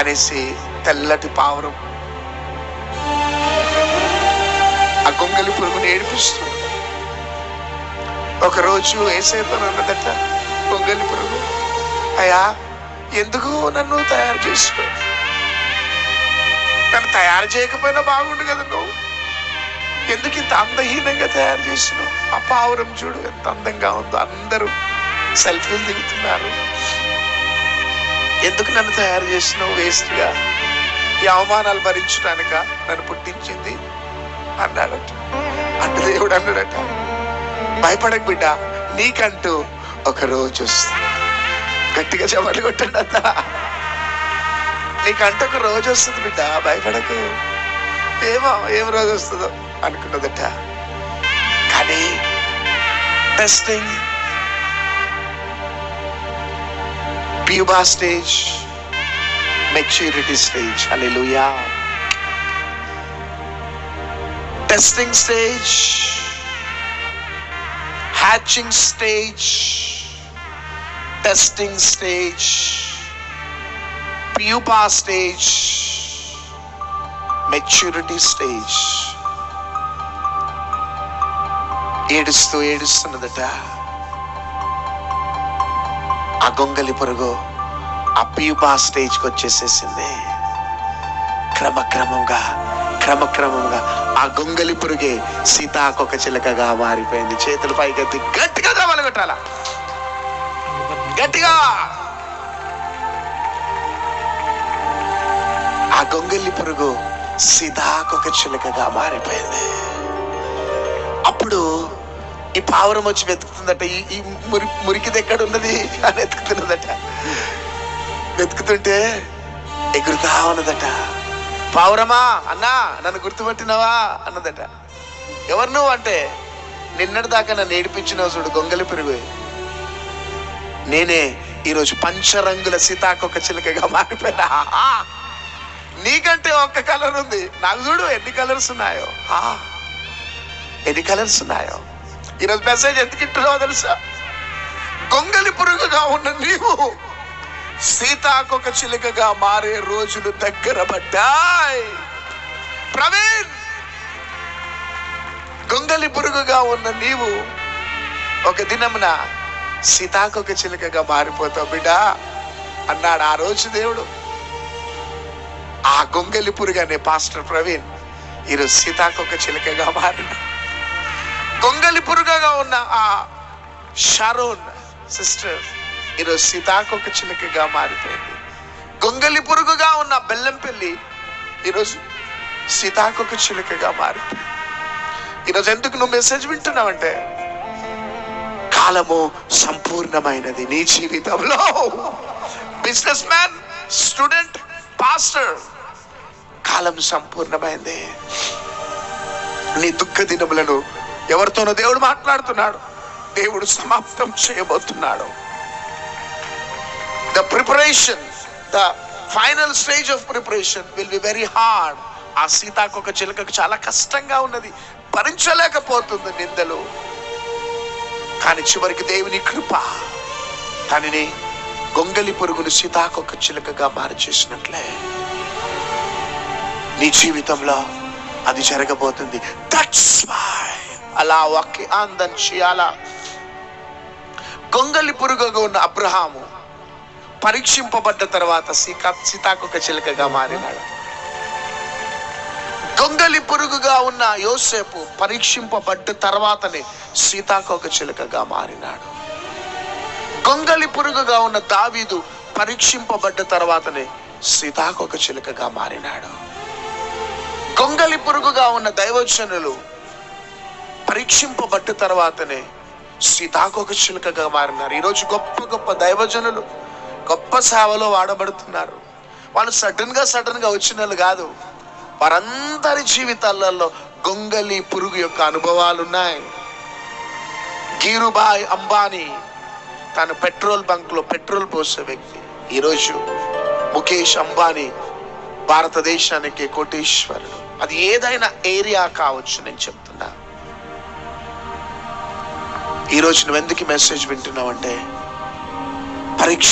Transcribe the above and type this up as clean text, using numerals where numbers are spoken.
అనేసి తెల్లటి పావురం ఆ గొంగలి పురుగుని ఏడిపిస్తుంది. ఒకరోజు యేసయ్యతో అన్నదట గొంగలి పురుగు, అయ్యా ఎందుకు నన్ను తయారు చేసుకో, నన్ను తయారు చేయకపోయినా బాగుండు కదా, నువ్వు ఎందుకు ఇంత అందహీనంగా తయారు చేసినావు? ఆ పావురం చూడు ఎంత అందంగా ఉందో, అందరూ సెల్ఫీలు దిగుతున్నారు, ఎందుకు నన్ను తయారు చేసినావు? వేస్ట్ గా ఈ అవమానాలు భరించడానిక నన్ను పుట్టించింది అన్నాడట. అంటే దేవుడు అన్నాడట, భయపడక బిడ్డ, నీకంటూ ఒక రోజు వస్తుంది. గట్టిగా చెమటలు కొట్టండి అన్న, నీకంటూ ఒక రోజు వస్తుంది బిడ్డ, భయపడకు. ఏం రోజు వస్తుందో అనుకున్నదట. కానీ testing, pupa stage, maturity stage, hallelujah. Testing stage, hatching stage, testing stage, pupa stage, maturity stage. ఏడుస్తున్నదట ఆ గొంగలి పురుగు. ఆ ప్యూపా స్టేజ్కి వచ్చేసేసింది. క్రమక్రమంగా ఆ గొంగలి పురుగే సీతాకొక చిలకగా మారిపోయింది. చేతులు పైకెత్తి గట్టిగా దవలగొట్టాల, గట్టిగా. ఆ గొంగలి పురుగు సీతాకొక చిలకగా మారిపోయింది. అప్పుడు ఈ పావురం వచ్చి వెతుకుతుందట, ఈ మురికిది ఎక్కడ ఉన్నది అని వెతుకుతున్నదట. వెతుకుతుంటే ఎగురుతా ఉన్నదట. పావురమా, అన్నా నన్ను గుర్తుపట్టినవా అన్నదట. ఎవరు నువ్వు అంటే, నిన్నటి దాకా నన్ను ఏడిపించినావు చూడు గొంగలి పురుగు, నేనే ఈరోజు పంచరంగుల సీతాకొక చిలుకగా మారిపోయినా. నీకంటే ఒక్క కలర్ ఉంది, నాకు చూడు ఎన్ని కలర్స్ ఉన్నాయో, ఎన్ని కలర్స్ ఉన్నాయో. ఈరోజు మెసేజ్ ఎందుకు ఇస్తున్నావో తెలుసా? గొంగలి పురుగుగా ఉన్న నీవు సీతాకొక చిలుకగా మారే రోజులు దగ్గర పడ్డాయి. ప్రవీణ్, గొంగలి పురుగుగా ఉన్న నీవు ఒక దినమున సీతాకొక చిలుకగా మారిపోతావు బిడ్డ అన్నాడు ఆ రోజు దేవుడు. ఆ గొంగలి పురుగు అనే పాస్టర్ ప్రవీణ్ ఈరోజు సీతాకొక చిలుకగా మారిన. గొంగలి పురుగుగా ఉన్న ఆ షారోన్ సిస్టర్ ఈరోజు సీతాకొక చిలుకగా మారిపోయింది. గొంగలి పురుగుగా ఉన్న బెల్లంపల్లి ఈరోజు సీతాకొక చిలుకగా మారిపోయింది. ఈరోజు ఎందుకు నువ్వు మెసేజ్ వింటున్నావంటే, కాలము సంపూర్ణమైనది నీ జీవితంలో. బిజినెస్ మ్యాన్, స్టూడెంట్, పాస్టర్, కాలం సంపూర్ణమైంది. నీ దుఃఖ దినములను ఎవరితోనో దేవుడు మాట్లాడుతున్నాడు, దేవుడు సమాప్తం చేయబోతున్నాడు. The preparation, the final stage of preparation will be very hard. ఆ సీతాకొక చిలుకకు చాలా కష్టంగా ఉన్నది, భరించలేకపోతుంది నిందలు. కానీ చివరికి దేవుని కృప దానిని గొంగలి పురుగును సీతాకొక చిలుకగా మార్చేసినట్లే నీ జీవితంలో అది జరగబోతుంది. దట్స్ వై అలా వాక్య ఆందన్ చేయాలా. గొంగలి పురుగుగా ఉన్న అబ్రహాము పరీక్షింపబడ్డ తర్వాత సీతాకొక చిలుకగా మారినాడు. గొంగలి పురుగుగా ఉన్న యోసేపు పరీక్షింపబడ్డ తర్వాతనే సీతాకొక చిలుకగా మారినాడు. గొంగలి పురుగుగా ఉన్న దావీదు పరీక్షింపబడ్డ తర్వాతనే సీతాకొక చిలుకగా మారినాడు. గొంగలి పురుగుగా ఉన్న దైవజనులు పరీక్షింపబడ్డ తర్వాతనే సీతాకొక చిలుకగా మారినారు. ఈరోజు గొప్ప గొప్ప దైవజనులు గొప్ప సేవలో వాడబడుతున్నారు. వాళ్ళు సడన్ గా వచ్చిన వాళ్ళు కాదు, వారందరి జీవితాలలో గొంగలి పురుగు యొక్క అనుభవాలు ఉన్నాయి. ధీరుభాయ్ అంబానీ తన పెట్రోల్ బంక్ లో పెట్రోల్ పోసే వ్యక్తి. ఈరోజు ముఖేష్ అంబానీ భారతదేశానికి కోటీశ్వరుడు. అది ఏదైనా ఏరియా కావచ్చు. నేను చెప్తున్నా, ఈరోజు నువ్వు ఎందుకు మెసేజ్ వింటున్నావు అంటే, పరీక్ష